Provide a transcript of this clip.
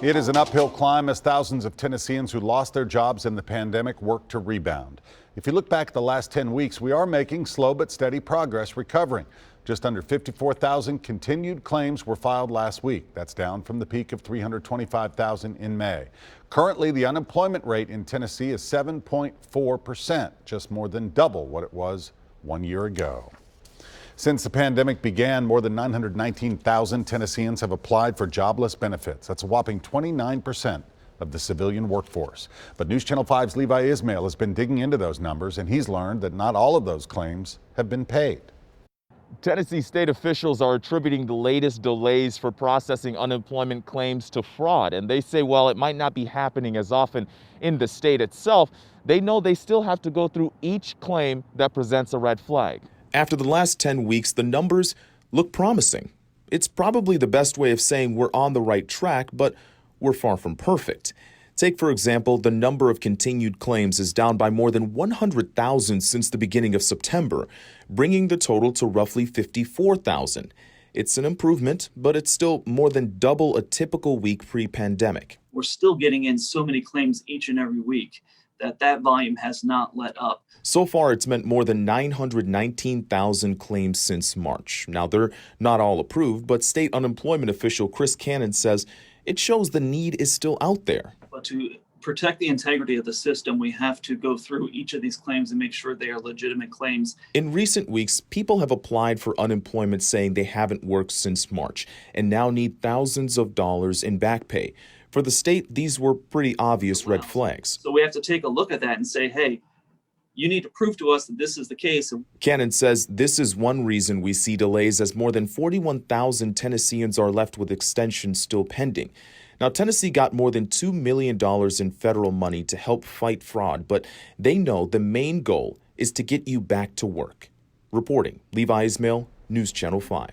It is an uphill climb as thousands of Tennesseans who lost their jobs in the pandemic work to rebound. If you look back at the last 10 weeks, we are making slow but steady progress recovering. Just under 54,000 continued claims were filed last week. That's down from the peak of 325,000 in May. Currently, the unemployment rate in Tennessee is 7.4%, just more than double what it was 1 year ago. Since the pandemic began, more than 919,000 Tennesseans have applied for jobless benefits. That's a whopping 29% of the civilian workforce. But News Channel 5's Levi Ismail has been digging into those numbers, and he's learned that not all of those claims have been paid. Tennessee state officials are attributing the latest delays for processing unemployment claims to fraud. And they say while it might not be happening as often in the state itself, they know they still have to go through each claim that presents a red flag. After the last 10 weeks, the numbers look promising. It's probably the best way of saying we're on the right track, but we're far from perfect. Take, for example, the number of continued claims is down by more than 100,000 since the beginning of September, bringing the total to roughly 54,000. It's an improvement, but it's still more than double a typical week pre-pandemic. We're still getting in so many claims each and every week that volume has not let up. So far, it's meant more than 919,000 claims since March. Now, they're not all approved, but state unemployment official Chris Cannon says it shows the need is still out there. But to protect the integrity of the system, we have to go through each of these claims and make sure they are legitimate claims. In recent weeks, people have applied for unemployment saying they haven't worked since March and now need thousands of dollars in back pay. For the state, these were pretty obvious red flags. So we have to take a look at that and say, hey, you need to prove to us that this is the case. Cannon says this is one reason we see delays, as more than 41,000 Tennesseans are left with extensions still pending. Now, Tennessee got more than $2 million in federal money to help fight fraud, but they know the main goal is to get you back to work. Reporting, Levi Ismail, News Channel 5.